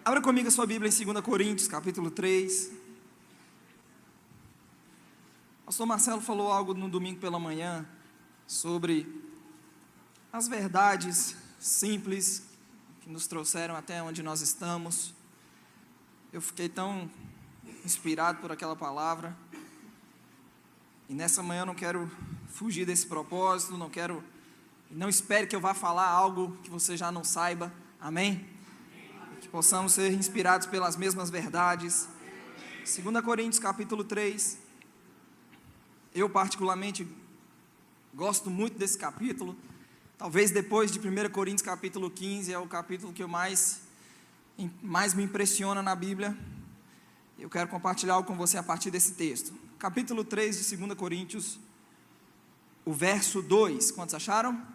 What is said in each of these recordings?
Abra comigo a sua Bíblia em 2 Coríntios, capítulo 3. O pastor Marcelo falou algo no domingo pela manhã sobre as verdades simples que nos trouxeram até onde nós estamos. Eu fiquei tão inspirado por aquela palavra. E nessa manhã eu não quero fugir desse propósito, não espere que eu vá falar algo que você já não saiba. Amém? Que possamos ser inspirados pelas mesmas verdades. 2 Coríntios capítulo 3. Eu particularmente gosto muito desse capítulo. Talvez depois de 1 Coríntios capítulo 15 é o capítulo que mais me impressiona na Bíblia. Eu quero compartilhar algo com você a partir desse texto. Capítulo 3 de 2 Coríntios, o verso 2. Quantos acharam?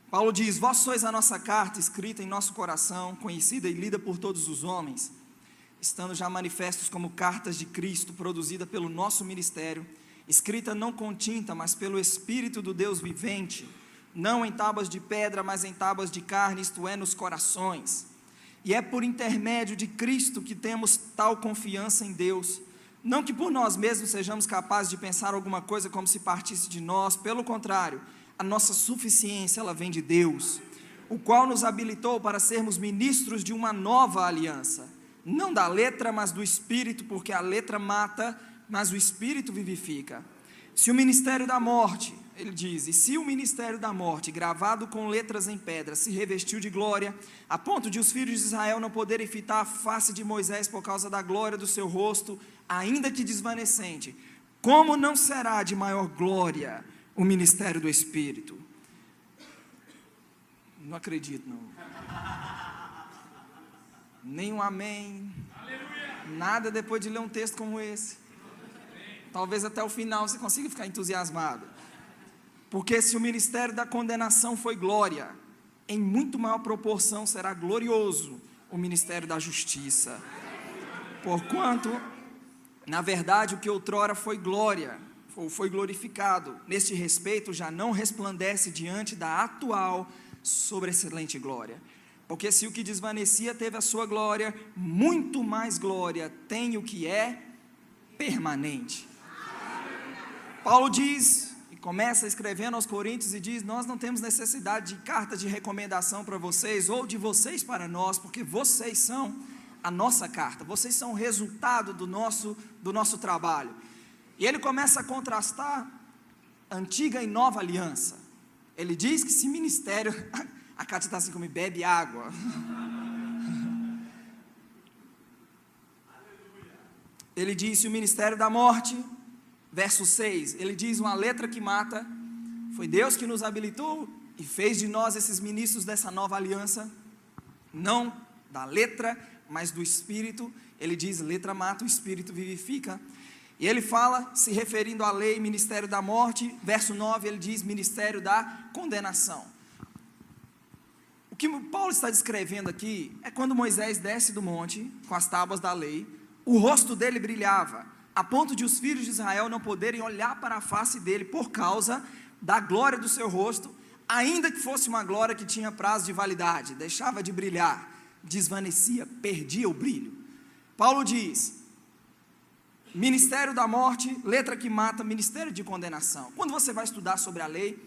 Paulo diz: vós sois a nossa carta, escrita em nosso coração, conhecida e lida por todos os homens, estando já manifestos como cartas de Cristo, produzida pelo nosso ministério, escrita não com tinta, mas pelo Espírito do Deus vivente, não em tábuas de pedra, mas em tábuas de carne, isto é, nos corações. E é por intermédio de Cristo que temos tal confiança em Deus, não que por nós mesmos sejamos capazes de pensar alguma coisa como se partisse de nós, pelo contrário, a nossa suficiência ela vem de Deus, o qual nos habilitou para sermos ministros de uma nova aliança, não da letra, mas do Espírito, porque a letra mata, mas o Espírito vivifica. Se o ministério da morte, ele diz, e se o ministério da morte, gravado com letras em pedra, se revestiu de glória, a ponto de os filhos de Israel não poderem fitar a face de Moisés por causa da glória do seu rosto, ainda que desvanecente, como não será de maior glória o ministério do Espírito? Não acredito, não. Nem um amém. Nada depois de ler um texto como esse. Talvez até o final você consiga ficar entusiasmado. Porque se o ministério da condenação foi glória, em muito maior proporção será glorioso o ministério da justiça. Porquanto, na verdade, o que outrora foi glória, ou foi glorificado, neste respeito já não resplandece diante da atual sobreexcelente glória. Porque se o que desvanecia teve a sua glória, muito mais glória tem o que é permanente. Paulo diz, e começa escrevendo aos Coríntios e diz: nós não temos necessidade de carta de recomendação para vocês, ou de vocês para nós, porque vocês são a nossa carta, vocês são o resultado do nosso trabalho. E ele começa a contrastar antiga e nova aliança. Ele diz que esse ministério, a Cátia está assim como bebe água. Ele diz: o ministério da morte, verso 6, ele diz: uma letra que mata, foi Deus que nos habilitou e fez de nós esses ministros dessa nova aliança, não da letra, mas do Espírito. Ele diz: letra mata, o Espírito vivifica. E ele fala, se referindo à lei, ministério da morte, verso 9, ele diz ministério da condenação. O que Paulo está descrevendo aqui é quando Moisés desce do monte, com as tábuas da lei, o rosto dele brilhava, a ponto de os filhos de Israel não poderem olhar para a face dele, por causa da glória do seu rosto, ainda que fosse uma glória que tinha prazo de validade, deixava de brilhar, desvanecia, perdia o brilho. Paulo diz: ministério da morte, letra que mata, ministério de condenação. Quando você vai estudar sobre a lei,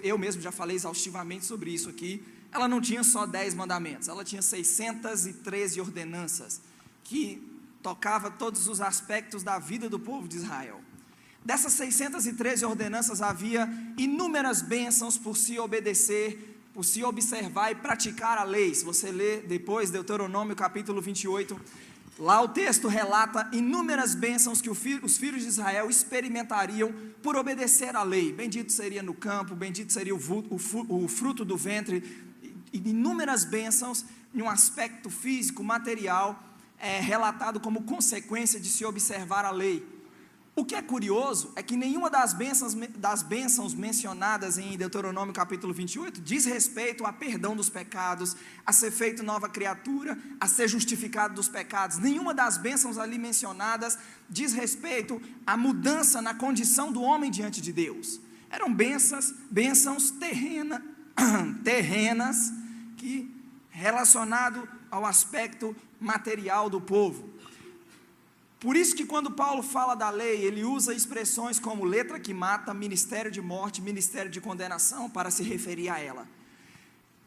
eu mesmo já falei exaustivamente sobre isso aqui, ela não tinha só 10 mandamentos, ela tinha 613 ordenanças, que tocava todos os aspectos da vida do povo de Israel. Dessas 613 ordenanças havia inúmeras bênçãos por se obedecer, por se observar e praticar a lei. Se você ler depois Deuteronômio capítulo 28, lá o texto relata inúmeras bênçãos que os filhos de Israel experimentariam por obedecer à lei. Bendito seria no campo, bendito seria o fruto do ventre, inúmeras bênçãos em um aspecto físico, material, relatado como consequência de se observar a lei. O que é curioso é que nenhuma das bênçãos mencionadas em Deuteronômio capítulo 28 diz respeito a perdão dos pecados, a ser feito nova criatura, a ser justificado dos pecados. Nenhuma das bênçãos ali mencionadas diz respeito à mudança na condição do homem diante de Deus. Eram bênçãos terrenas que relacionado ao aspecto material do povo. Por isso que quando Paulo fala da lei, ele usa expressões como letra que mata, ministério de morte, ministério de condenação, para se referir a ela.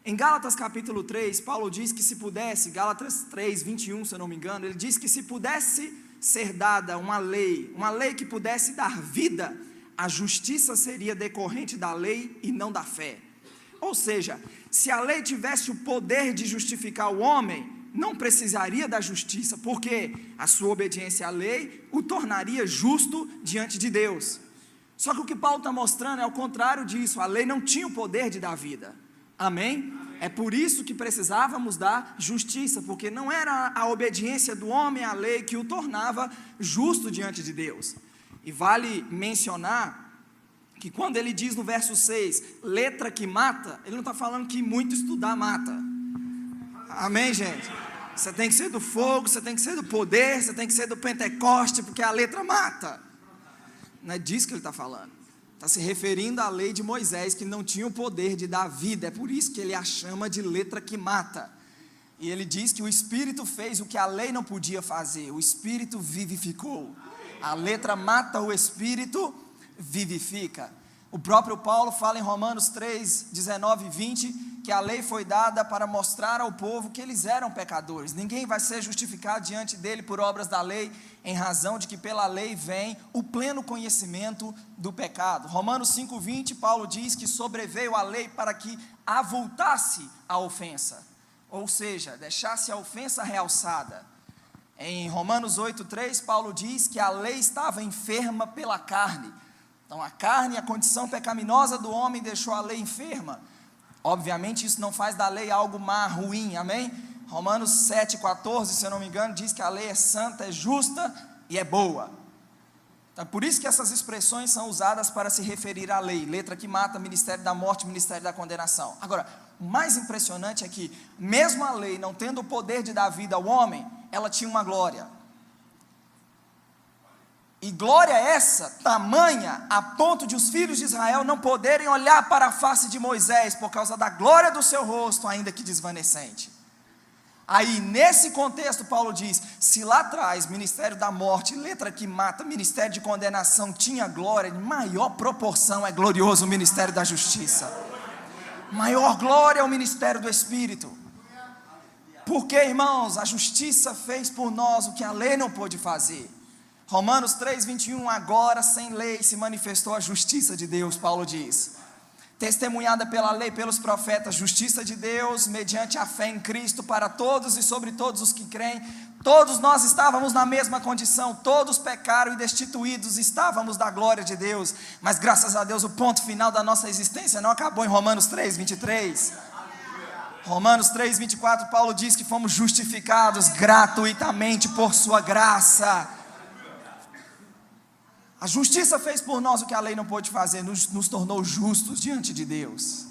Em Gálatas capítulo 3, Paulo diz que se pudesse, Gálatas 3, 21, se eu não me engano, ele diz que se pudesse ser dada uma lei que pudesse dar vida, a justiça seria decorrente da lei e não da fé. Ou seja, se a lei tivesse o poder de justificar o homem, não precisaria da justiça, porque a sua obediência à lei o tornaria justo diante de Deus. Só que o que Paulo está mostrando é o contrário disso, a lei não tinha o poder de dar vida. Amém? É por isso que precisávamos da justiça, porque não era a obediência do homem à lei que o tornava justo diante de Deus. E vale mencionar que quando ele diz no verso 6, letra que mata, ele não está falando que muito estudar mata. Amém, gente? Você tem que ser do fogo, você tem que ser do poder, você tem que ser do Pentecoste, porque a letra mata. Não é disso que ele está falando. Está se referindo à lei de Moisés, que não tinha o poder de dar vida. É por isso que ele a chama de letra que mata. E ele diz que o Espírito fez o que a lei não podia fazer. O Espírito vivificou. A letra mata, o Espírito vivifica. O próprio Paulo fala em Romanos 3, 19 e 20, que a lei foi dada para mostrar ao povo que eles eram pecadores. Ninguém vai ser justificado diante dele por obras da lei, em razão de que pela lei vem o pleno conhecimento do pecado. Romanos 5, 20, Paulo diz que sobreveio a lei para que avultasse a ofensa, ou seja, deixasse a ofensa realçada. Em Romanos 8, 3, Paulo diz que a lei estava enferma pela carne. Então a carne, a condição pecaminosa do homem deixou a lei enferma. Obviamente isso não faz da lei algo má, ruim, amém? Romanos 7, 14, se eu não me engano, diz que a lei é santa, é justa e é boa. Então, por isso que essas expressões são usadas para se referir à lei, letra que mata, ministério da morte, ministério da condenação. Agora, o mais impressionante é que, mesmo a lei não tendo o poder de dar vida ao homem, ela tinha uma glória. E glória essa, tamanha, a ponto de os filhos de Israel não poderem olhar para a face de Moisés, por causa da glória do seu rosto, ainda que desvanecente. Aí, nesse contexto, Paulo diz, se lá atrás, ministério da morte, letra que mata, ministério de condenação, tinha glória, em maior proporção é glorioso o ministério da justiça. Maior glória é o ministério do Espírito. Porque, irmãos, a justiça fez por nós o que a lei não pôde fazer. Romanos 3, 21, agora sem lei se manifestou a justiça de Deus, Paulo diz. Testemunhada pela lei, pelos profetas, justiça de Deus, mediante a fé em Cristo, para todos e sobre todos os que creem. Todos nós estávamos na mesma condição, todos pecaram e destituídos estávamos da glória de Deus. Mas graças a Deus o ponto final da nossa existência não acabou em Romanos 3, 23. Romanos 3, 24, Paulo diz que fomos justificados gratuitamente por sua graça. A justiça fez por nós o que a lei não pôde fazer, nos tornou justos diante de Deus.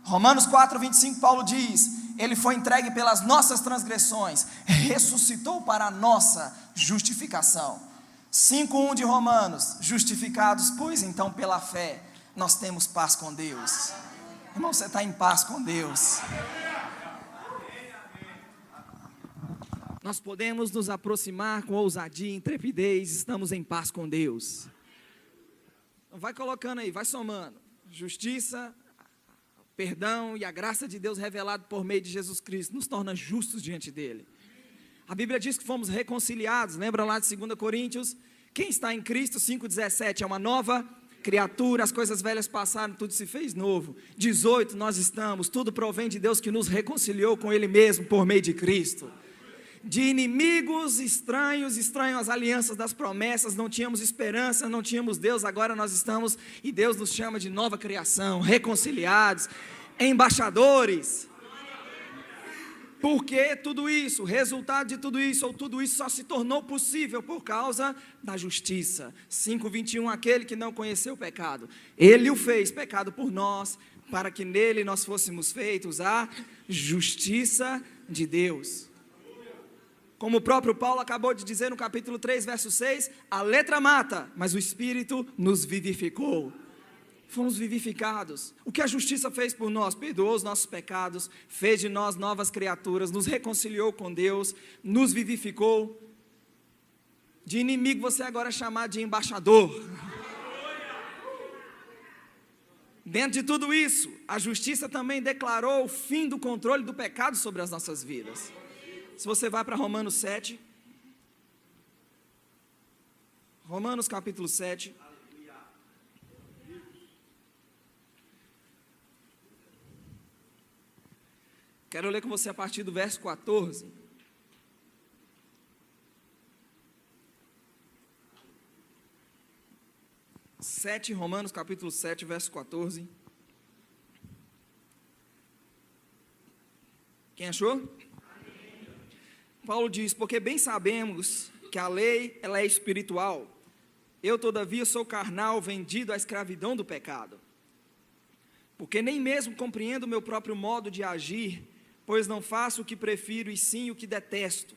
Romanos 4, 25, Paulo diz, ele foi entregue pelas nossas transgressões, ressuscitou para a nossa justificação. 5:1 de Romanos, justificados, pois então pela fé, nós temos paz com Deus. Irmão, você está em paz com Deus. Nós podemos nos aproximar com ousadia e intrepidez, estamos em paz com Deus. Vai colocando aí, vai somando. Justiça, perdão e a graça de Deus revelado por meio de Jesus Cristo nos torna justos diante dele. A Bíblia diz que fomos reconciliados, lembra lá de 2 Coríntios? Quem está em Cristo, 5,17, é uma nova criatura, as coisas velhas passaram, tudo se fez novo. 18, nós estamos, tudo provém de Deus que nos reconciliou com Ele mesmo por meio de Cristo. De inimigos estranhos às alianças das promessas, não tínhamos esperança, não tínhamos Deus, agora nós estamos, e Deus nos chama de nova criação, reconciliados, embaixadores. Por que tudo isso? O resultado de tudo isso, ou tudo isso só se tornou possível por causa da justiça. 5:21, aquele que não conheceu o pecado, Ele o fez pecado por nós, para que nele nós fôssemos feitos a justiça de Deus. Como o próprio Paulo acabou de dizer no capítulo 3, verso 6, a letra mata, mas o Espírito nos vivificou. fomos vivificados. O que a justiça fez por nós? Perdoou os nossos pecados, fez de nós novas criaturas, nos reconciliou com Deus, nos vivificou. De inimigo você agora é chamado de embaixador. Dentro de tudo isso, a justiça também declarou o fim do controle do pecado sobre as nossas vidas. Se você vai para Romanos 7, Romanos capítulo 7, quero ler com você a partir do verso 14. Romanos capítulo 7, verso 14. Quem achou? Amém. Paulo diz: porque bem sabemos que a lei, ela é espiritual. Eu, todavia, sou carnal, vendido à escravidão do pecado. Porque nem mesmo compreendo o meu próprio modo de agir, pois não faço o que prefiro, e sim o que detesto.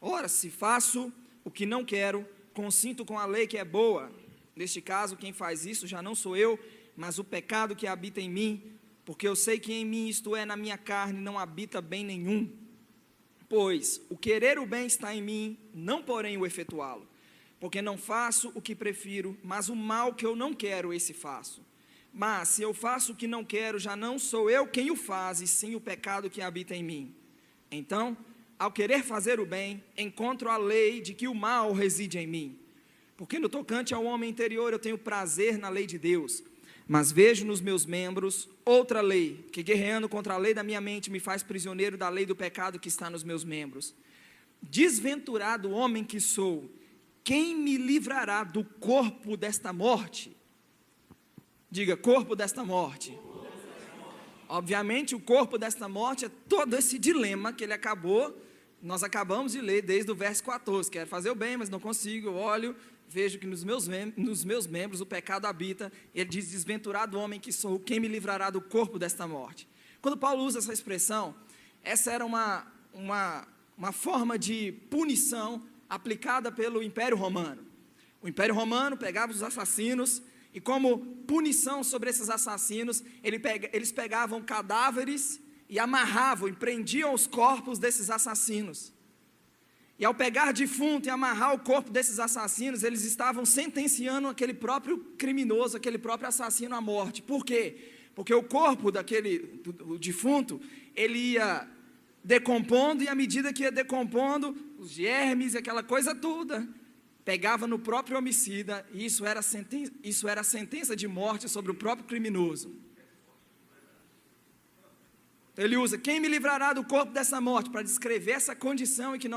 Ora, se faço o que não quero, consinto com a lei que é boa. Neste caso, quem faz isso já não sou eu, mas o pecado que habita em mim, porque eu sei que em mim, isto é, na minha carne, não habita bem nenhum. Pois o querer o bem está em mim, não porém o efetuá-lo. Porque não faço o que prefiro, mas o mal que eu não quero, esse faço. Mas se eu faço o que não quero, já não sou eu quem o faz, e sim o pecado que habita em mim. Então, ao querer fazer o bem, encontro a lei de que o mal reside em mim. Porque no tocante ao homem interior eu tenho prazer na lei de Deus, mas vejo nos meus membros outra lei, que guerreando contra a lei da minha mente me faz prisioneiro da lei do pecado que está nos meus membros. Desventurado homem que sou, quem me livrará do corpo desta morte? Diga, corpo desta morte. Obviamente o corpo desta morte é todo esse dilema que nós acabamos de ler desde o verso 14, quero fazer o bem, mas não consigo, eu olho, vejo que nos meus membros o pecado habita. Ele diz: desventurado homem que sou, quem me livrará do corpo desta morte? Quando Paulo usa essa expressão, essa era uma forma de punição aplicada pelo Império Romano. O Império Romano pegava os assassinos e, como punição sobre esses assassinos, eles pegavam cadáveres e amarravam e prendiam os corpos desses assassinos. E ao pegar defunto e amarrar o corpo desses assassinos, eles estavam sentenciando aquele próprio criminoso, aquele próprio assassino à morte. Por quê? Porque o corpo do defunto, ele ia decompondo, e à medida que ia decompondo, os germes e aquela coisa toda, pegava no próprio homicida, e isso era a sentença de morte sobre o próprio criminoso. Ele usa: quem me livrará do corpo dessa morte, para descrever essa condição em que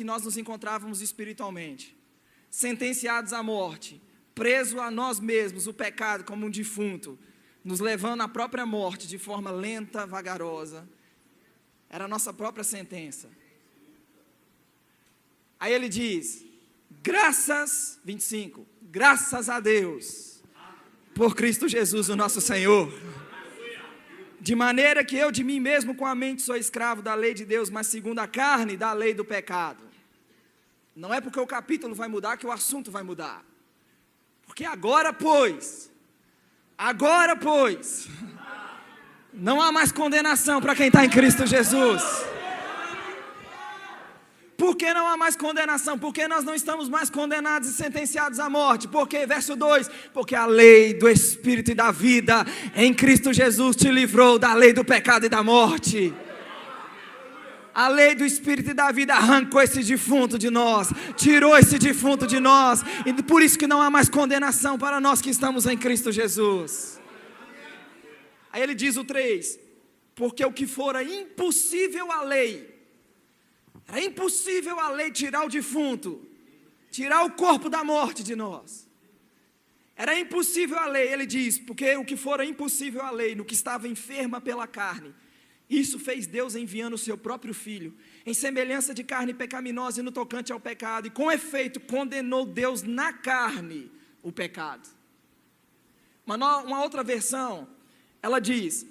nós nos encontrávamos espiritualmente, sentenciados à morte, preso a nós mesmos, o pecado como um defunto, nos levando à própria morte de forma lenta, vagarosa. Era a nossa própria sentença. Aí ele diz: graças, 25, graças a Deus, por Cristo Jesus o nosso Senhor. De maneira que eu de mim mesmo com a mente sou escravo da lei de Deus, mas segundo a carne da lei do pecado. Não é porque o capítulo vai mudar que o assunto vai mudar. Porque agora pois, não há mais condenação para quem está em Cristo Jesus. Por que não há mais condenação? Porque nós não estamos mais condenados e sentenciados à morte. Porque, verso 2, porque a lei do Espírito e da vida em Cristo Jesus te livrou da lei do pecado e da morte. A lei do Espírito e da vida arrancou esse defunto de nós, tirou esse defunto de nós, e por isso que não há mais condenação para nós que estamos em Cristo Jesus. Aí ele diz o 3, porque o que fora impossível à lei, era impossível a lei tirar o defunto, tirar o corpo da morte de nós. Era impossível a lei, ele diz, porque o que fora impossível à lei, no que estava enferma pela carne, isso fez Deus enviando o seu próprio Filho, em semelhança de carne pecaminosa e no tocante ao pecado, e com efeito condenou Deus na carne o pecado. Uma outra versão, ela diz,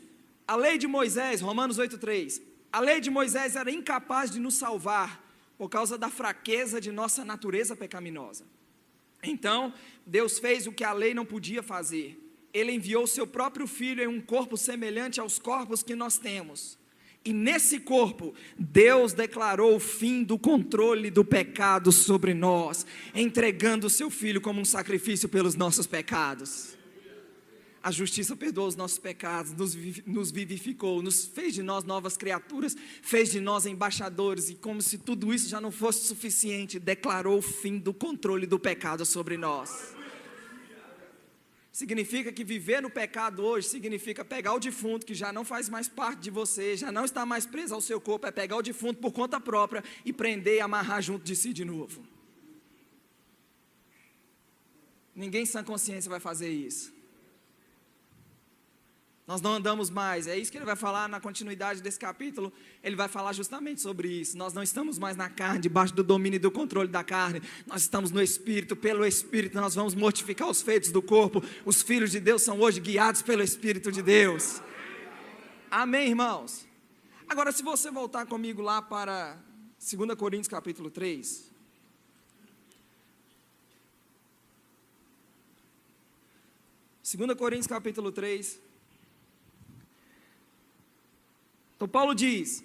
a lei de Moisés, Romanos 8,3, a lei de Moisés era incapaz de nos salvar por causa da fraqueza de nossa natureza pecaminosa. Então, Deus fez o que a lei não podia fazer. Ele enviou o seu próprio Filho em um corpo semelhante aos corpos que nós temos. E nesse corpo, Deus declarou o fim do controle do pecado sobre nós, entregando o seu Filho como um sacrifício pelos nossos pecados. A justiça perdoou os nossos pecados, nos vivificou, nos fez de nós novas criaturas, fez de nós embaixadores, e como se tudo isso já não fosse suficiente, declarou o fim do controle do pecado sobre nós. Significa que viver no pecado hoje, significa pegar o defunto, que já não faz mais parte de você, já não está mais preso ao seu corpo, é pegar o defunto por conta própria, e prender e amarrar junto de si de novo. Ninguém sem consciência vai fazer isso. Nós não andamos mais, é isso que ele vai falar na continuidade desse capítulo. Ele vai falar justamente sobre isso. Nós não estamos mais na carne, debaixo do domínio e do controle da carne. Nós estamos no Espírito, pelo Espírito nós vamos mortificar os feitos do corpo. Os filhos de Deus são hoje guiados pelo Espírito de Deus. Amém, irmãos? Agora, se você voltar comigo lá para 2 Coríntios capítulo 3. 2 Coríntios capítulo 3. Então Paulo diz: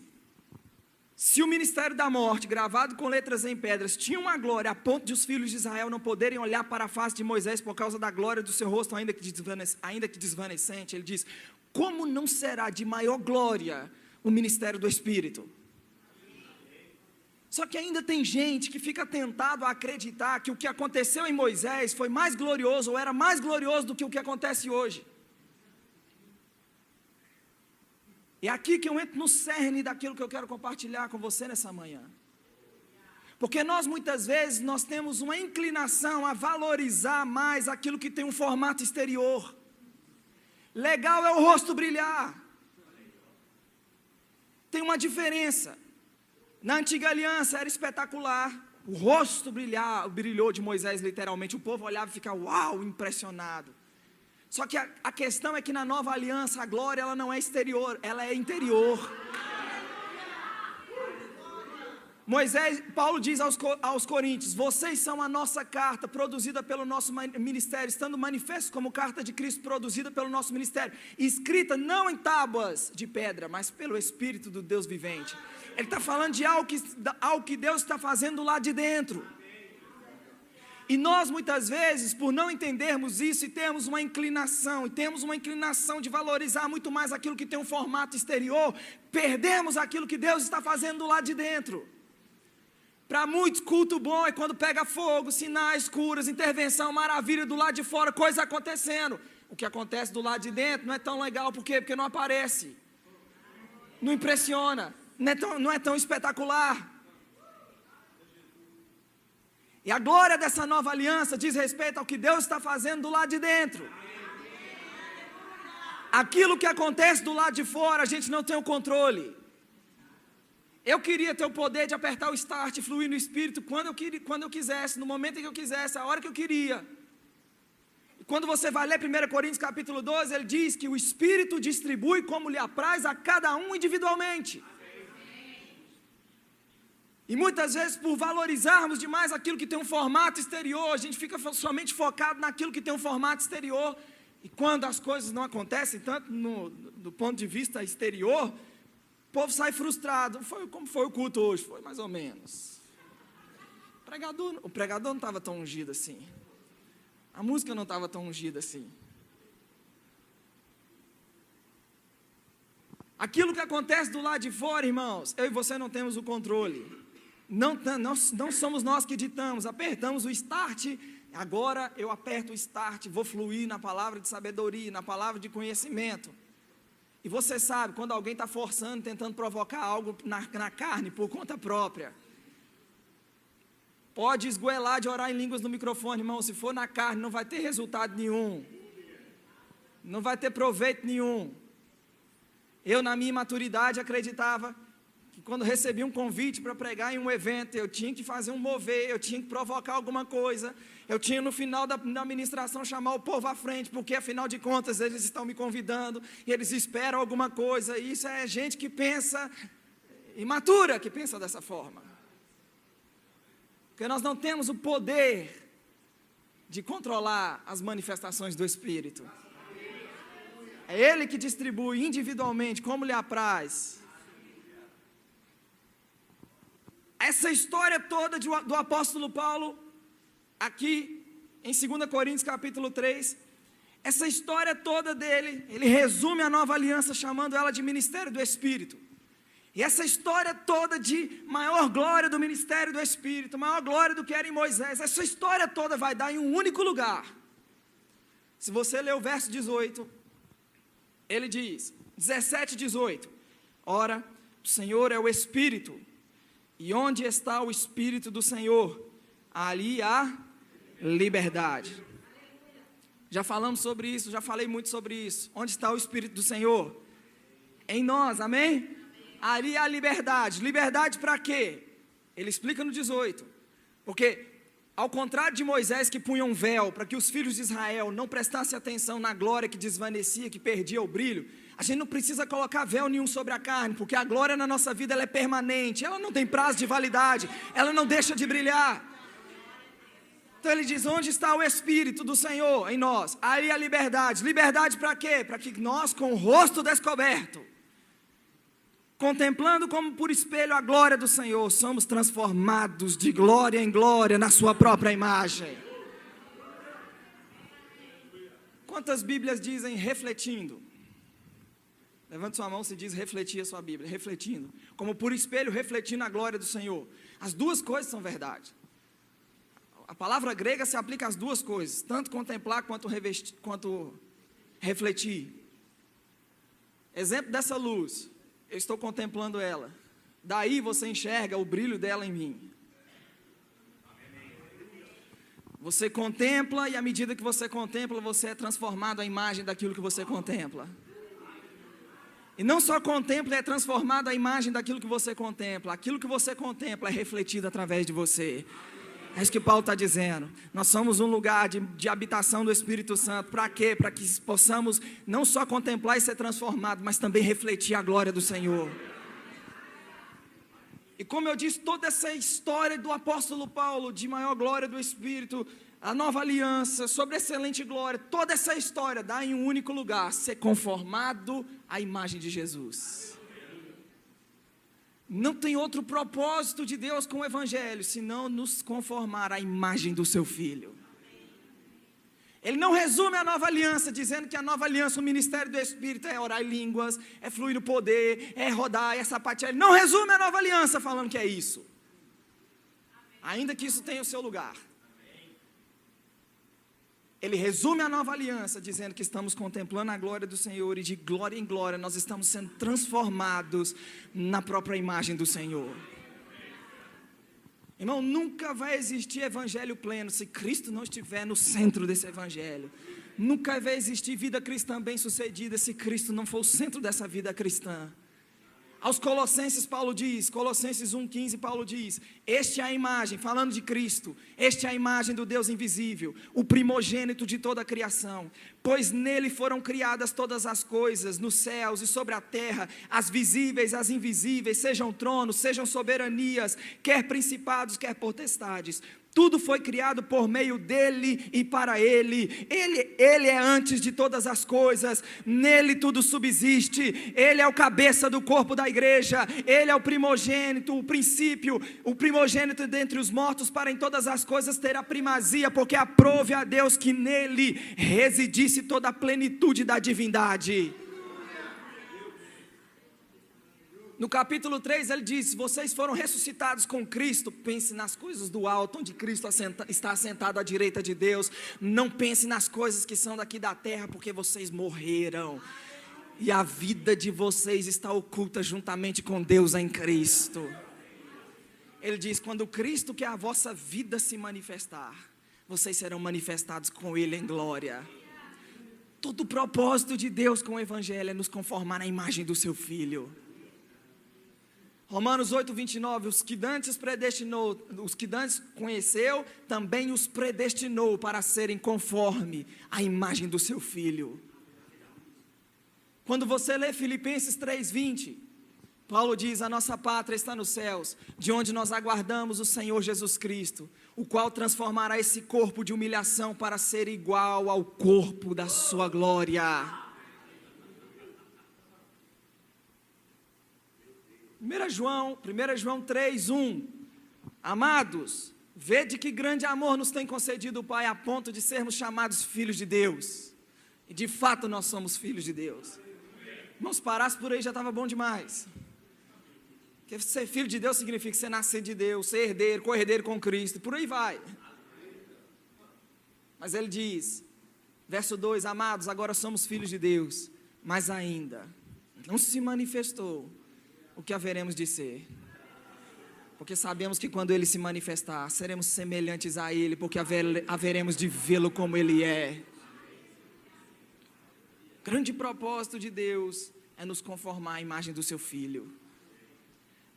se o ministério da morte, gravado com letras em pedras, tinha uma glória a ponto de os filhos de Israel não poderem olhar para a face de Moisés por causa da glória do seu rosto, ainda que desvanecente, ele diz: como não será de maior glória o ministério do Espírito? Só que ainda tem gente que fica tentado a acreditar que o que aconteceu em Moisés foi mais glorioso, ou era mais glorioso do que o que acontece hoje. É aqui que eu entro no cerne daquilo que eu quero compartilhar com você nessa manhã. Porque nós muitas vezes nós temos uma inclinação a valorizar mais aquilo que tem um formato exterior. Legal é o rosto brilhar. Tem uma diferença. Na antiga aliança era espetacular. O rosto brilhou de Moisés literalmente. O povo olhava e ficava uau, impressionado. Só que a questão é que na nova aliança a glória ela não é exterior, ela é interior. Paulo diz aos coríntios: vocês são a nossa carta produzida pelo nosso ministério, estando manifestos como carta de Cristo produzida pelo nosso ministério, escrita não em tábuas de pedra, mas pelo Espírito do Deus vivente. Ele está falando de algo que Deus está fazendo lá de dentro. E nós muitas vezes, por não entendermos isso e temos uma inclinação de valorizar muito mais aquilo que tem um formato exterior, perdemos aquilo que Deus está fazendo lá de dentro. Para muitos, culto bom é quando pega fogo, sinais, curas, intervenção, maravilha do lado de fora, coisa acontecendo. O que acontece do lado de dentro não é tão legal, por quê? Porque não aparece, não impressiona, não é tão espetacular. E a glória dessa nova aliança diz respeito ao que Deus está fazendo do lado de dentro. Aquilo que acontece do lado de fora, a gente não tem o controle. Eu queria ter o poder de apertar o start e fluir no Espírito quando eu quisesse, no momento em que eu quisesse, a hora que eu queria. E quando você vai ler 1 Coríntios capítulo 12, ele diz que o Espírito distribui como lhe apraz a cada um individualmente. E muitas vezes, por valorizarmos demais aquilo que tem um formato exterior, a gente fica somente focado naquilo que tem um formato exterior. E quando as coisas não acontecem, tanto do ponto de vista exterior, o povo sai frustrado. Como foi o culto hoje? Foi mais ou menos. O pregador não estava tão ungido assim. A música não estava tão ungida assim. Aquilo que acontece do lado de fora, irmãos, eu e você não temos o controle. Não somos nós que ditamos, apertamos o start, agora eu aperto o start, vou fluir na palavra de sabedoria, na palavra de conhecimento. E você sabe, quando alguém está forçando, tentando provocar algo na carne, por conta própria, pode esgoelar de orar em línguas no microfone, irmão, se for na carne não vai ter resultado nenhum, não vai ter proveito nenhum. Eu na minha maturidade acreditava que quando recebi um convite para pregar em um evento, eu tinha que fazer um mover, eu tinha que provocar alguma coisa, eu tinha no final da ministração chamar o povo à frente, porque afinal de contas eles estão me convidando, e eles esperam alguma coisa, e isso é gente que pensa, imatura que pensa dessa forma, porque nós não temos o poder de controlar as manifestações do Espírito. É Ele que distribui individualmente, como lhe apraz. Essa história toda do apóstolo Paulo, aqui em 2 Coríntios capítulo 3, essa história toda dele, ele resume a nova aliança chamando ela de ministério do Espírito. E essa história toda de maior glória do ministério do Espírito, maior glória do que era em Moisés, essa história toda vai dar em um único lugar. Se você ler o verso 18, ele diz, 17, 18, ora, o Senhor é o Espírito, e onde está o Espírito do Senhor, ali há liberdade. Já falamos sobre isso, já falei muito sobre isso. Onde está o Espírito do Senhor? Em nós, amém? Ali há liberdade. Liberdade para quê? Ele explica no 18. Porque, ao contrário de Moisés que punha um véu para que os filhos de Israel não prestassem atenção na glória que desvanecia, que perdia o brilho, a gente não precisa colocar véu nenhum sobre a carne, porque a glória na nossa vida ela é permanente, ela não tem prazo de validade, ela não deixa de brilhar. Então ele diz, onde está o Espírito do Senhor em nós? Aí a liberdade. Liberdade para quê? Para que nós, com o rosto descoberto, contemplando como por espelho a glória do Senhor, somos transformados de glória em glória na sua própria imagem. Quantas Bíblias dizem refletindo? Levante sua mão se diz refletir a sua Bíblia, refletindo. Como por espelho refletindo a glória do Senhor. As duas coisas são verdade. A palavra grega se aplica às duas coisas, tanto contemplar quanto refletir. Exemplo dessa luz, eu estou contemplando ela, daí você enxerga o brilho dela em mim. Você contempla e à medida que você contempla, você é transformado à imagem daquilo que você contempla. E não só contempla, é transformado à imagem daquilo que você contempla. Aquilo que você contempla é refletido através de você. É isso que Paulo está dizendo. Nós somos um lugar de habitação do Espírito Santo. Para quê? Para que possamos não só contemplar e ser transformados, mas também refletir a glória do Senhor. E como eu disse, toda essa história do apóstolo Paulo, de maior glória do Espírito, a nova aliança, sobre excelente glória, toda essa história dá em um único lugar, ser conformado à imagem de Jesus. Não tem outro propósito de Deus com o Evangelho, senão nos conformar à imagem do seu Filho. Ele não resume a nova aliança, dizendo que a nova aliança, o ministério do Espírito é orar em línguas, é fluir no poder, é rodar, é sapatear. Ele não resume a nova aliança falando que é isso. Ainda que isso tenha o seu lugar. Ele resume a nova aliança, dizendo que estamos contemplando a glória do Senhor e de glória em glória nós estamos sendo transformados na própria imagem do Senhor. Irmão, nunca vai existir evangelho pleno se Cristo não estiver no centro desse evangelho. Nunca vai existir vida cristã bem sucedida se Cristo não for o centro dessa vida cristã. Aos Colossenses, Paulo diz, Colossenses 1,15, Paulo diz, este é a imagem, falando de Cristo, este é a imagem do Deus invisível, o primogênito de toda a criação, pois nele foram criadas todas as coisas, nos céus e sobre a terra, as visíveis, as invisíveis, sejam tronos, sejam soberanias, quer principados, quer potestades. Tudo foi criado por meio dele e para ele. Ele é antes de todas as coisas, nele tudo subsiste. Ele é o cabeça do corpo da igreja, ele é o primogênito, o princípio, o primogênito dentre os mortos, para em todas as coisas ter a primazia, porque aprove a Deus que nele residisse toda a plenitude da divindade. No capítulo 3 ele diz, vocês foram ressuscitados com Cristo, pense nas coisas do alto, onde Cristo está assentado à direita de Deus, não pense nas coisas que são daqui da terra, porque vocês morreram, e a vida de vocês está oculta juntamente com Deus em Cristo. Ele diz, quando Cristo, que é a vossa vida, se manifestar, vocês serão manifestados com Ele em glória. Todo o propósito de Deus com o Evangelho é nos conformar na imagem do seu Filho. Romanos 8, 29, os que dantes conheceu, também os predestinou para serem conforme a imagem do seu Filho. Quando você lê Filipenses 3, 20, Paulo diz, a nossa pátria está nos céus, de onde nós aguardamos o Senhor Jesus Cristo, o qual transformará esse corpo de humilhação para ser igual ao corpo da sua glória. 1 João 3:1. Amados, vede que grande amor nos tem concedido o Pai a ponto de sermos chamados filhos de Deus. E de fato nós somos filhos de Deus. Irmãos, se parasse por aí já estava bom demais. Porque ser filho de Deus significa ser nascido de Deus, ser herdeiro, co-herdeiro com Cristo, por aí vai. Mas ele diz, verso 2, amados, agora somos filhos de Deus, mas ainda não se manifestou o que haveremos de ser. Porque sabemos que quando Ele se manifestar, seremos semelhantes a Ele, porque haveremos de vê-lo como Ele é. O grande propósito de Deus é nos conformar à imagem do Seu Filho.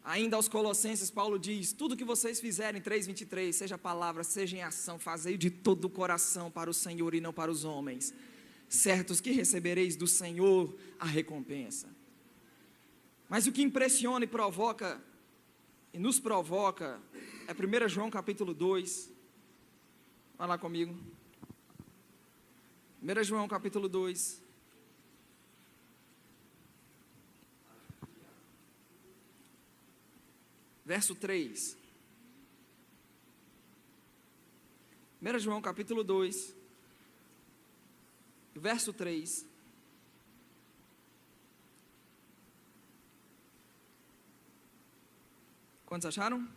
Ainda aos Colossenses, Paulo diz, tudo que vocês fizerem, 3:23, seja palavra, seja em ação, fazei de todo o coração para o Senhor e não para os homens, certos que recebereis do Senhor a recompensa. Mas o que impressiona e provoca, e nos provoca, é 1 João capítulo 2, vai lá comigo, 1 João capítulo 2, verso 3, 1 João capítulo 2, verso 3, quantos acharam?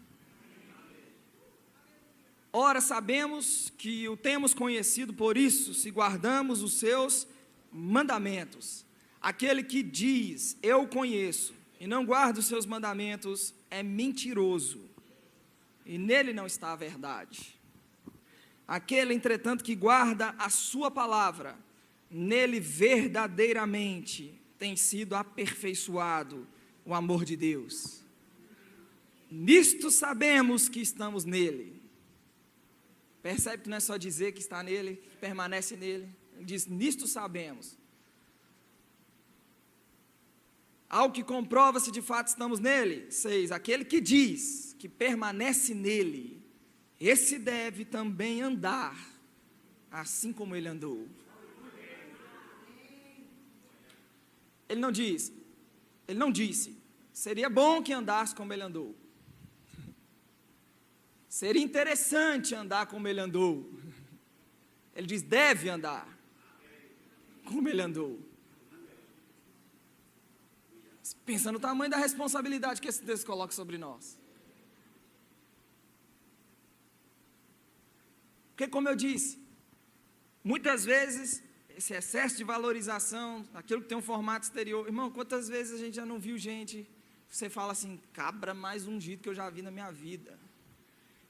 Ora, sabemos que o temos conhecido, por isso, se guardamos os seus mandamentos. Aquele que diz, eu o conheço, e não guarda os seus mandamentos, é mentiroso, e nele não está a verdade. Aquele, entretanto, que guarda a sua palavra, nele verdadeiramente tem sido aperfeiçoado o amor de Deus. Nisto sabemos que estamos nele. Percebe que não é só dizer que está nele, que permanece nele. Ele diz, nisto sabemos. Ao que comprova se de fato estamos nele. 6. Aquele que diz que permanece nele, esse deve também andar, assim como ele andou. Ele não disse, seria bom que andasse como ele andou. Seria interessante andar como ele andou. Ele diz, deve andar como ele andou. Pensa no tamanho da responsabilidade que esse Deus coloca sobre nós. Porque, como eu disse, muitas vezes, esse excesso de valorização, aquilo que tem um formato exterior, irmão, quantas vezes a gente já não viu gente, você fala assim, cabra mais ungido que eu já vi na minha vida.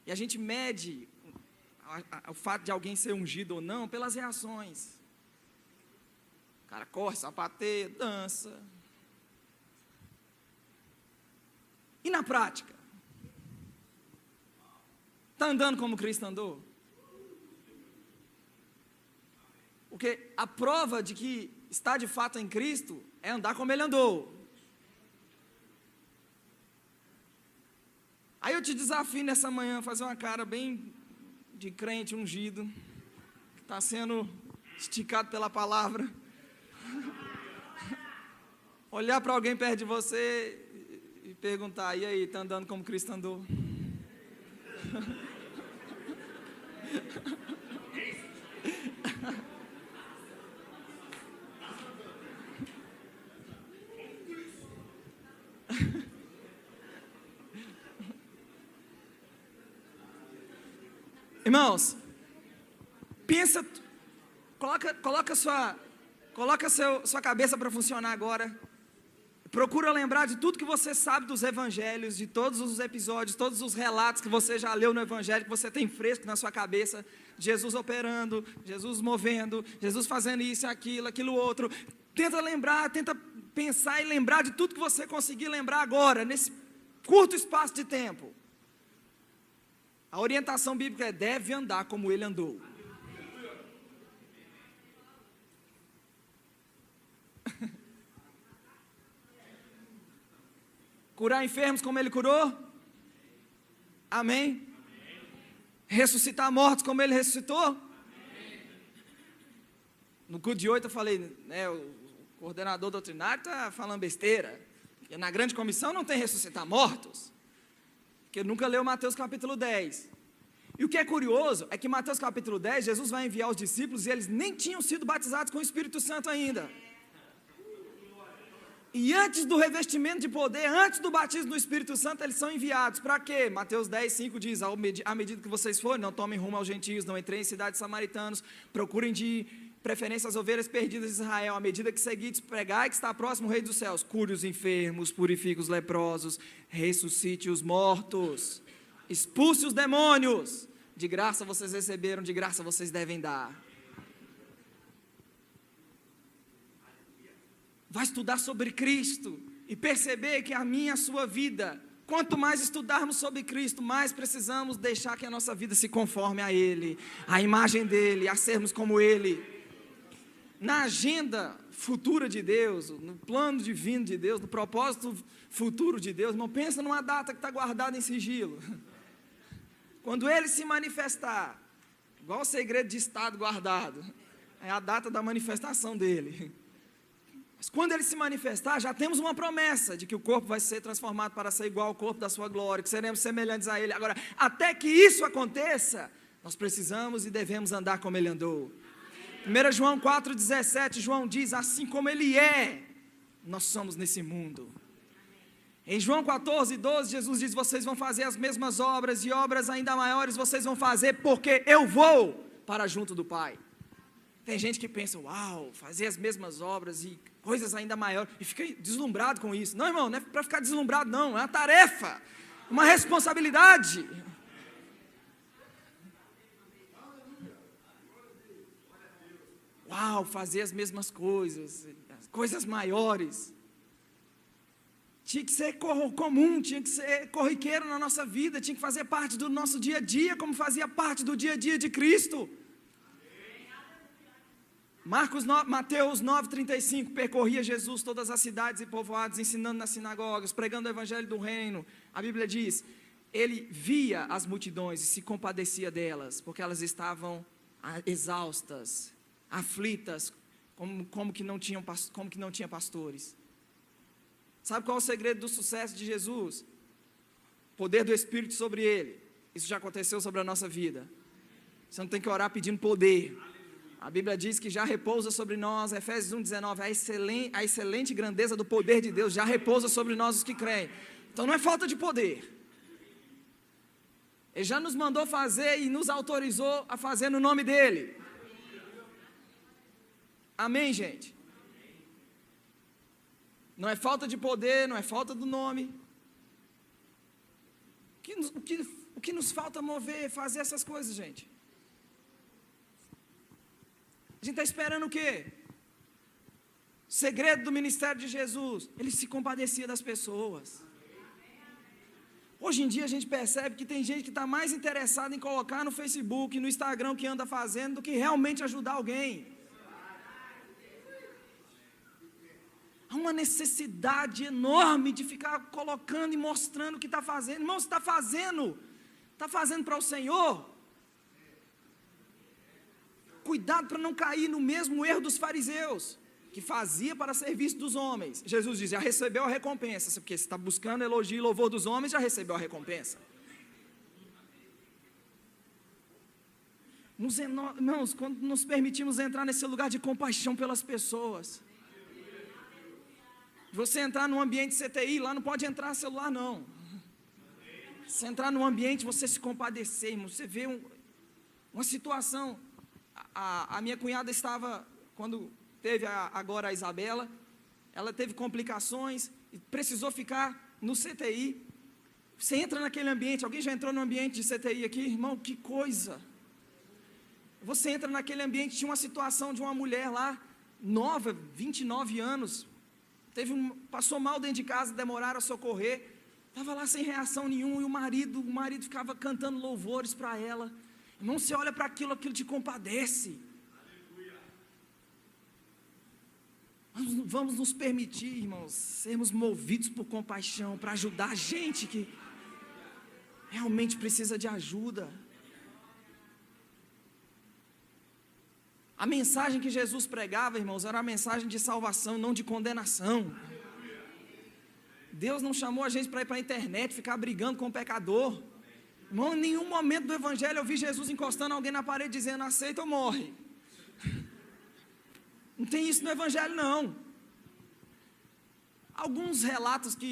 E a gente mede o fato de alguém ser ungido ou não pelas reações. O cara corre, sapateia, dança. E na prática? Está andando como Cristo andou? Porque a prova de que está de fato em Cristo é andar como Ele andou. Aí eu te desafio nessa manhã a fazer uma cara bem de crente ungido, que está sendo esticado pela palavra. Olhar para alguém perto de você e perguntar, e aí, está andando como Cristo andou? Irmãos, pensa, coloca sua cabeça para funcionar agora. Procura lembrar de tudo que você sabe dos evangelhos, de todos os episódios, todos os relatos que você já leu no evangelho, que você tem fresco na sua cabeça. Jesus operando, Jesus movendo, Jesus fazendo isso, aquilo outro. Tenta lembrar, tenta pensar e lembrar de tudo que você conseguir lembrar agora, nesse curto espaço de tempo. A orientação bíblica é, deve andar como ele andou. Curar enfermos como ele curou? Amém? Ressuscitar mortos como ele ressuscitou? No culto de 8 eu falei, o coordenador doutrinário está falando besteira. Porque na grande comissão não tem ressuscitar mortos. Porque nunca leu Mateus capítulo 10. E o que é curioso é que em Mateus capítulo 10, Jesus vai enviar os discípulos e eles nem tinham sido batizados com o Espírito Santo ainda. E antes do revestimento de poder, antes do batismo do Espírito Santo, eles são enviados. Para quê? Mateus 10, 5 diz, à medida que vocês forem, não tomem rumo aos gentios, não entrem em cidades samaritanos, procurem de preferência as ovelhas perdidas de Israel, à medida que seguides, pregai que está próximo o Rei dos Céus, cure os enfermos, purifique os leprosos, ressuscite os mortos, expulse os demônios, de graça vocês receberam, de graça vocês devem dar. Vai estudar sobre Cristo e perceber que a minha e a sua vida, quanto mais estudarmos sobre Cristo, mais precisamos deixar que a nossa vida se conforme a Ele, à imagem dEle, a sermos como Ele. Na agenda futura de Deus, no plano divino de Deus, no propósito futuro de Deus, não pensa numa data que está guardada em sigilo. Quando Ele se manifestar, igual o segredo de Estado guardado, é a data da manifestação dEle. Mas quando Ele se manifestar, já temos uma promessa de que o corpo vai ser transformado para ser igual ao corpo da sua glória, que seremos semelhantes a Ele. Agora, até que isso aconteça, nós precisamos e devemos andar como Ele andou. 1 João 4,17, João diz, assim como Ele é, nós somos nesse mundo. Em João 14,12, Jesus diz, vocês vão fazer as mesmas obras, e obras ainda maiores vocês vão fazer, porque eu vou para junto do Pai. Tem gente que pensa, uau, fazer as mesmas obras e coisas ainda maiores, e fica deslumbrado com isso. Não, irmão, não é para ficar deslumbrado não, é uma tarefa, uma responsabilidade. Uau, fazer as mesmas coisas, coisas maiores. Tinha que ser comum, tinha que ser corriqueiro na nossa vida, tinha que fazer parte do nosso dia a dia, como fazia parte do dia a dia de Cristo. Mateus 9,35, percorria Jesus todas as cidades e povoados, ensinando nas sinagogas, pregando o evangelho do reino. A Bíblia diz, Ele via as multidões e se compadecia delas, porque elas estavam exaustas, aflitas, como que não tinha pastores. Sabe qual é o segredo do sucesso de Jesus? Poder do Espírito sobre Ele. Isso já aconteceu sobre a nossa vida. Você não tem que orar pedindo poder. A Bíblia diz que já repousa sobre nós, Efésios 1,19, a excelente grandeza do poder de Deus já repousa sobre nós os que creem. Então não é falta de poder. Ele já nos mandou fazer e nos autorizou a fazer no nome dEle. Amém, gente? Não é falta de poder, não é falta do nome. O que nos falta mover, fazer essas coisas, gente? A gente está esperando o quê? O segredo do ministério de Jesus, Ele se compadecia das pessoas. Hoje em dia a gente percebe que tem gente que está mais interessada em colocar no Facebook, no Instagram o que anda fazendo, do que realmente ajudar alguém. Há uma necessidade enorme de ficar colocando e mostrando o que está fazendo. Irmão, você está fazendo para o Senhor? Cuidado para não cair no mesmo erro dos fariseus, que fazia para ser visto dos homens. Jesus diz, já recebeu a recompensa, porque você está buscando elogio e louvor dos homens, já recebeu a recompensa. Irmãos, quando nos permitimos entrar nesse lugar de compaixão pelas pessoas, você entrar num ambiente CTI, lá não pode entrar celular não. Se entrar num ambiente, você se compadecer, irmão, você vê uma situação. A minha cunhada estava, quando teve agora a Isabela, ela teve complicações e precisou ficar no CTI. Você entra naquele ambiente, alguém já entrou no ambiente de CTI aqui? Irmão, que coisa! Você entra naquele ambiente, tinha uma situação de uma mulher lá, nova, 29 anos, passou mal dentro de casa, demoraram a socorrer, estava lá sem reação nenhuma, e o marido ficava cantando louvores para ela. Irmão, você olha para aquilo te compadece. Vamos nos permitir, irmãos, sermos movidos por compaixão, para ajudar a gente que realmente precisa de ajuda. A mensagem que Jesus pregava, irmãos, era a mensagem de salvação, não de condenação. Deus não chamou a gente para ir para a internet, ficar brigando com o pecador. Irmão, em nenhum momento do evangelho eu vi Jesus encostando alguém na parede dizendo, aceita ou morre. Não tem isso no evangelho não. Alguns relatos que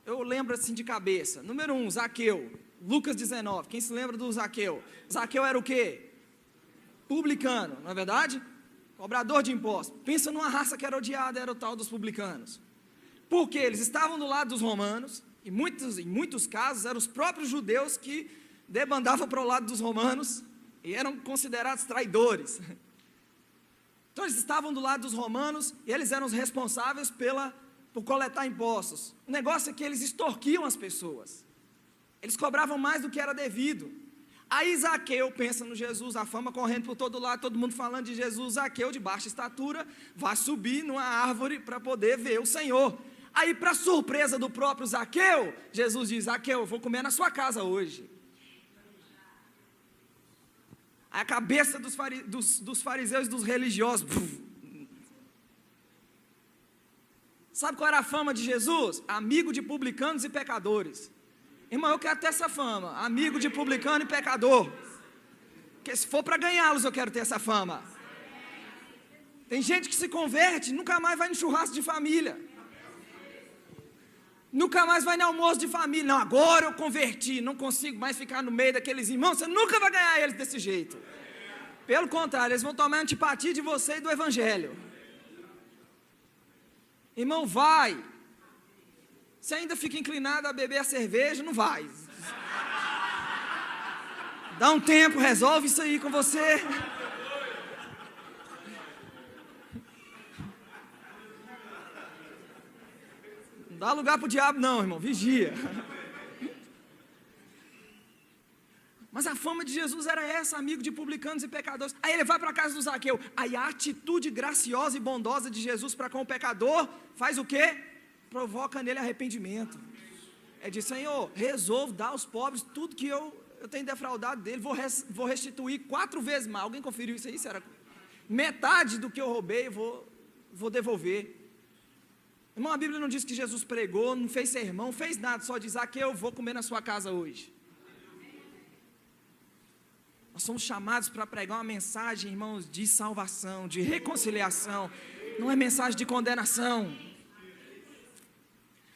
eu lembro assim de cabeça. Número 1, Zaqueu, Lucas 19, quem se lembra do Zaqueu? Zaqueu era o quê? Publicano, não é verdade? Cobrador de impostos. Pensa numa raça que era odiada, era o tal dos publicanos. Porque eles estavam do lado dos romanos, e em muitos casos eram os próprios judeus que debandavam para o lado dos romanos, e eram considerados traidores. Então eles estavam do lado dos romanos, e eles eram os responsáveis por coletar impostos. O negócio é que eles extorquiam as pessoas, eles cobravam mais do que era devido. Aí Zaqueu pensa no Jesus, a fama correndo por todo lado, todo mundo falando de Jesus. Zaqueu, de baixa estatura, vai subir numa árvore para poder ver o Senhor. Aí, para surpresa do próprio Zaqueu, Jesus diz, Zaqueu, eu vou comer na sua casa hoje. Aí a cabeça dos fariseus e dos religiosos. Sabe qual era a fama de Jesus? Amigo de publicanos e pecadores. Irmão, eu quero ter essa fama, amigo de publicano e pecador. Porque se for para ganhá-los, eu quero ter essa fama. Tem gente que se converte, nunca mais vai no churrasco de família. Nunca mais vai no almoço de família. Não, agora eu converti, não consigo mais ficar no meio daqueles irmãos. Você nunca vai ganhar eles desse jeito. Pelo contrário, eles vão tomar antipatia de você e do evangelho. Irmão, vai. Se ainda fica inclinado a beber a cerveja, não vai. Dá um tempo, resolve isso aí com você. Não dá lugar para o diabo não, irmão, vigia. Mas a fama de Jesus era essa, amigo de publicanos e pecadores. Aí ele vai para a casa do Zaqueu. Aí a atitude graciosa e bondosa de Jesus para com o pecador faz o quê? Provoca nele arrependimento. É de Senhor, resolvo dar aos pobres tudo que eu tenho defraudado dele, vou restituir 4 vezes mais. Alguém conferiu isso aí? Será? Metade do que eu roubei, vou devolver. Irmão, a Bíblia não diz que Jesus pregou, não fez sermão, não fez nada, só diz que eu vou comer na sua casa hoje. Nós somos chamados para pregar uma mensagem, irmãos, de salvação, de reconciliação, não é mensagem de condenação.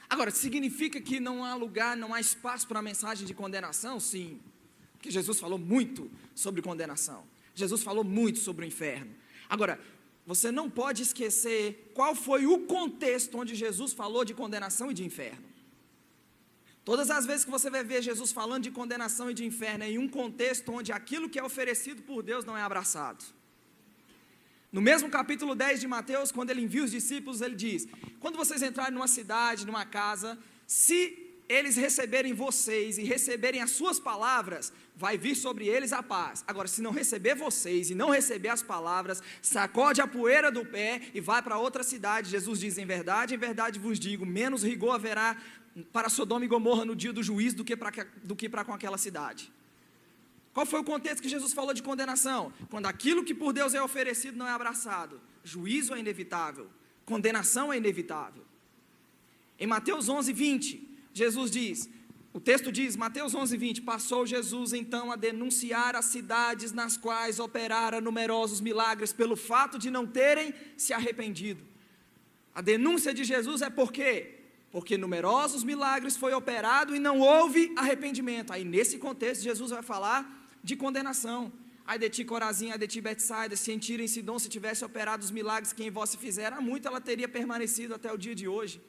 Agora, significa que não há lugar, não há espaço para a mensagem de condenação? Sim, porque Jesus falou muito sobre condenação, Jesus falou muito sobre o inferno. Agora, você não pode esquecer qual foi o contexto onde Jesus falou de condenação e de inferno. Todas as vezes que você vai ver Jesus falando de condenação e de inferno, é em um contexto onde aquilo que é oferecido por Deus não é abraçado. No mesmo capítulo 10 de Mateus, quando ele envia os discípulos, ele diz, quando vocês entrarem numa cidade, numa casa, se eles receberem vocês e receberem as suas palavras, vai vir sobre eles a paz. Agora, se não receber vocês e não receber as palavras, sacode a poeira do pé e vai para outra cidade. Jesus diz, em verdade vos digo, menos rigor haverá para Sodoma e Gomorra no dia do juízo do que para com aquela cidade. Qual foi o contexto que Jesus falou de condenação? Quando aquilo que por Deus é oferecido não é abraçado, juízo é inevitável, condenação é inevitável. Em Mateus 11:20, Jesus diz, o texto diz, Mateus 11:20, passou Jesus então a denunciar as cidades nas quais operara numerosos milagres pelo fato de não terem se arrependido. A denúncia de Jesus é por quê? Porque numerosos milagres foi operado e não houve arrependimento. Aí nesse contexto Jesus vai falar de condenação. Ai de ti Corazim, ai de ti Betsaida, se em Tiro e em Sidom se tivesse operado os milagres que em vós se fizeram, muito ela teria permanecido até o dia de hoje.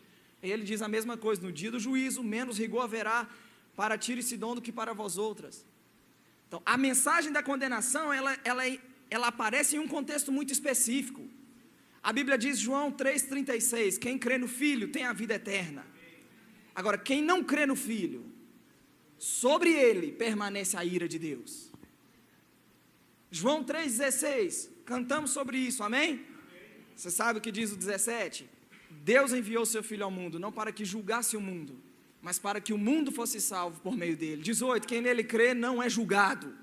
E ele diz a mesma coisa, no dia do juízo, menos rigor haverá para Tiro e Sidom do que para vós outras. Então, a mensagem da condenação, ela aparece em um contexto muito específico. A Bíblia diz, João 3,36, quem crê no Filho tem a vida eterna. Agora, quem não crê no Filho, sobre ele permanece a ira de Deus. João 3,16, cantamos sobre isso, amém? Você sabe o que diz o 17? Deus enviou seu Filho ao mundo, não para que julgasse o mundo, mas para que o mundo fosse salvo por meio dele. 18, quem nele crê não é julgado,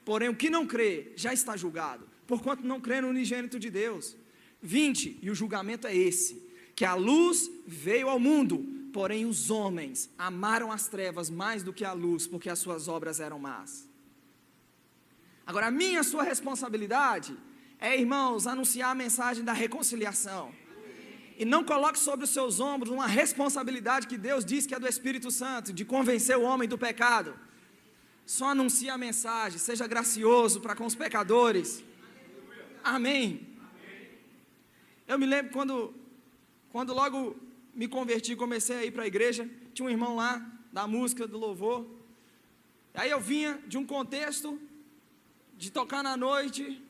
porém o que não crê já está julgado, porquanto não crê no unigênito de Deus. 20, e o julgamento é esse, que a luz veio ao mundo, Porém os homens amaram as trevas mais do que a luz, porque as suas obras eram más. Agora, a minha e a sua responsabilidade é, irmãos, anunciar a mensagem da reconciliação. E não coloque sobre os seus ombros uma responsabilidade que Deus diz que é do Espírito Santo, de convencer o homem do pecado. Só anuncie a mensagem, seja gracioso para com os pecadores. Amém. Eu me lembro quando logo me converti, comecei a ir para a igreja, tinha um irmão lá, da música, do louvor. Aí eu vinha de um contexto de tocar na noite,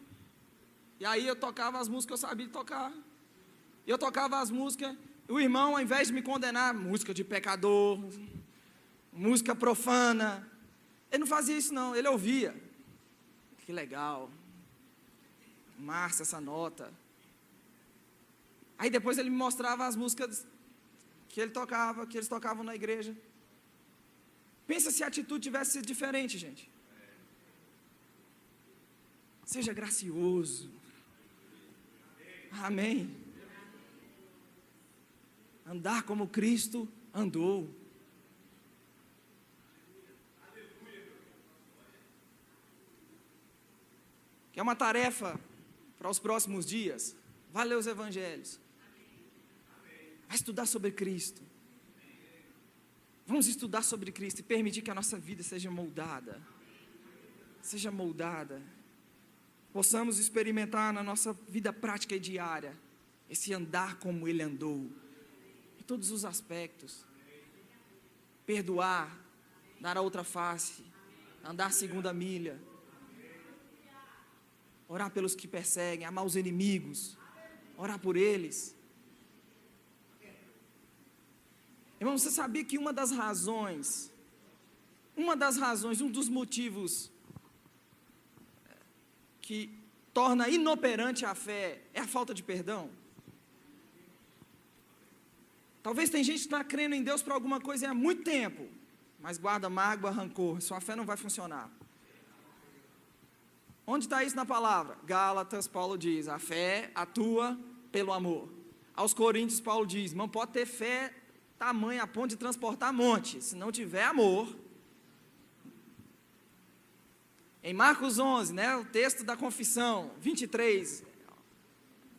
e aí eu tocava as músicas que eu sabia tocar. Eu tocava as músicas, e o irmão, ao invés de me condenar, música de pecador, música profana, ele não fazia isso não, ele ouvia. Que legal, Márcia, essa nota. Aí depois ele me mostrava as músicas que ele tocava, que eles tocavam na igreja. Pensa se a atitude tivesse sido diferente, gente. Seja gracioso. Amém. Andar como Cristo andou. Que é uma tarefa para os próximos dias. Vai ler os evangelhos. Vai estudar sobre Cristo. Vamos estudar sobre Cristo e permitir que a nossa vida seja moldada. Seja moldada. Possamos experimentar na nossa vida prática e diária esse andar como Ele andou. Em todos os aspectos. Perdoar, dar a outra face, andar segunda milha. Orar pelos que perseguem, amar os inimigos, orar por eles. Irmão, você sabia que um dos motivos que torna inoperante a fé é a falta de perdão? Talvez tem gente que está crendo em Deus para alguma coisa há muito tempo, mas guarda mágoa, rancor, sua fé não vai funcionar. Onde está isso na palavra? Gálatas, Paulo diz, a fé atua pelo amor. Aos Coríntios, Paulo diz, não pode ter fé tamanho a ponto de transportar monte, se não tiver amor. Em Marcos 11, né, o texto da confissão, 23,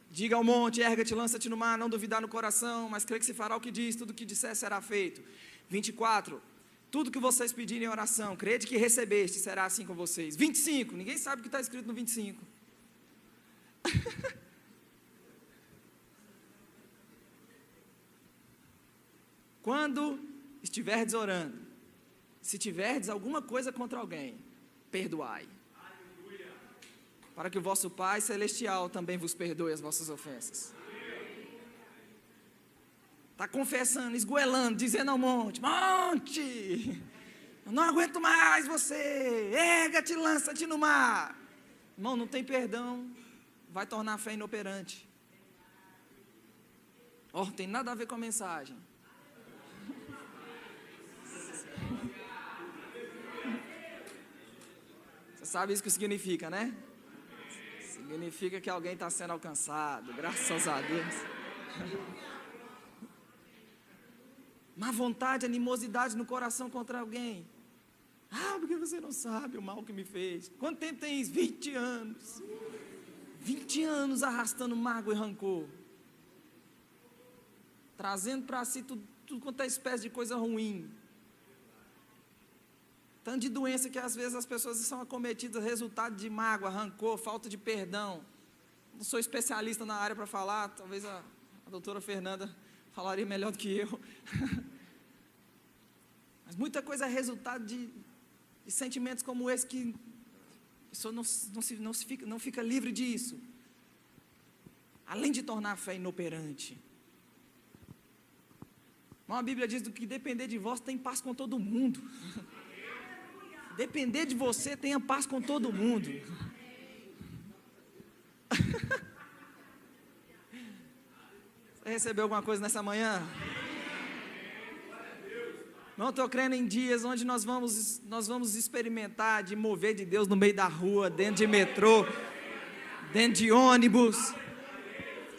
diga ao monte, erga-te, lança-te no mar, não duvidar no coração, mas crê que se fará o que diz, tudo o que disser será feito. 24, tudo que vocês pedirem em oração, crede que recebeste, será assim com vocês. 25, ninguém sabe o que está escrito no 25. Quando estiverdes orando, se tiverdes alguma coisa contra alguém, perdoai. Para que o vosso Pai Celestial também vos perdoe as vossas ofensas. Está confessando, esgoelando, dizendo ao monte, monte, eu não aguento mais você, erga-te, lança-te no mar. Irmão, não tem perdão, vai tornar a fé inoperante. Não tem nada a ver com a mensagem. Você sabe isso que significa, né? Significa que alguém está sendo alcançado, graças a Deus. Má vontade, animosidade no coração contra alguém. Ah, porque você não sabe o mal que me fez. Quanto tempo tem isso? 20 anos. 20 anos arrastando mágoa e rancor. Trazendo para si tudo quanto é espécie de coisa ruim. Tanto de doença que às vezes as pessoas são acometidas, resultado de mágoa, rancor, falta de perdão. Não sou especialista na área para falar, talvez a doutora Fernanda falaria melhor do que eu. Mas muita coisa é resultado de sentimentos como esse que a pessoa não fica livre disso. Além de tornar a fé inoperante. Mas a Bíblia diz que depender de vós tem paz com todo mundo. Depender de você, tenha paz com todo mundo. Você recebeu alguma coisa nessa manhã? Não estou crendo em dias onde nós vamos experimentar de mover de Deus no meio da rua, dentro de metrô, dentro de ônibus.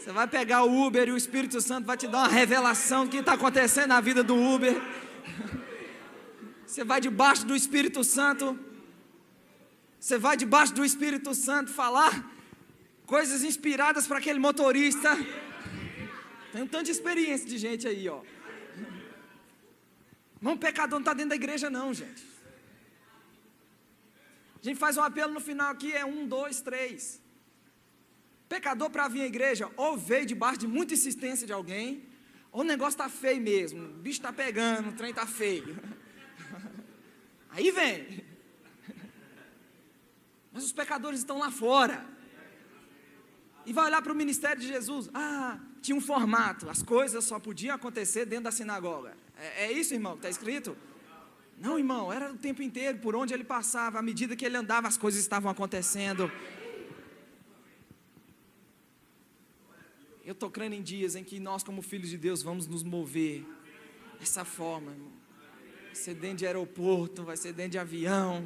Você vai pegar o Uber e o Espírito Santo vai te dar uma revelação do que está acontecendo na vida do Uber. Você vai debaixo do Espírito Santo. Você vai debaixo do Espírito Santo falar coisas inspiradas para aquele motorista. Tem um tanto de experiência de gente aí, ó. Irmão, pecador não está dentro da igreja não, gente. A gente faz um apelo no final aqui, é 1, 2, 3. Pecador para vir à igreja, ou veio debaixo de muita insistência de alguém, ou o negócio está feio mesmo, o bicho está pegando, o trem está feio. Aí vem. Mas os pecadores estão lá fora. E vai olhar para o ministério de Jesus. Tinha um formato, as coisas só podiam acontecer dentro da sinagoga. É isso, irmão, que está escrito? Não, irmão, era o tempo inteiro, por onde ele passava, à medida que ele andava, as coisas estavam acontecendo. Eu estou crendo em dias em que nós, como filhos de Deus, vamos nos mover dessa forma, irmão. Vai ser dentro de aeroporto, vai ser dentro de avião.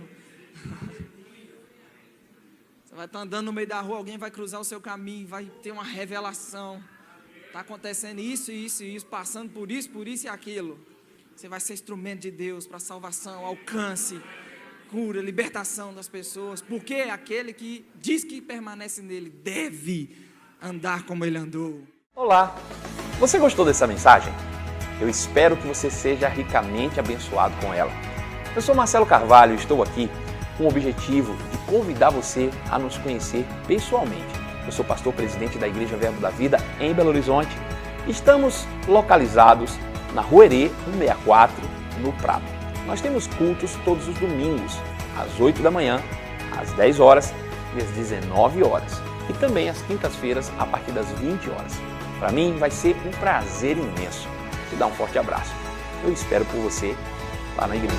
Você vai estar andando no meio da rua, alguém vai cruzar o seu caminho, vai ter uma revelação. Está acontecendo isso, isso e isso, passando por isso e aquilo. Você vai ser instrumento de Deus para salvação, alcance, cura, libertação das pessoas. Porque aquele que diz que permanece nele deve andar como ele andou. Olá, você gostou dessa mensagem? Eu espero que você seja ricamente abençoado com ela. Eu sou Marcelo Carvalho e estou aqui com o objetivo de convidar você a nos conhecer pessoalmente. Eu sou pastor presidente da Igreja Verbo da Vida em Belo Horizonte. Estamos localizados na Rua Herê 164, no Prado. Nós temos cultos todos os domingos, às 8 da manhã, às 10 horas e às 19 horas. E também às quintas-feiras, a partir das 20 horas. Para mim vai ser um prazer imenso te dar um forte abraço. Eu espero por você lá na igreja.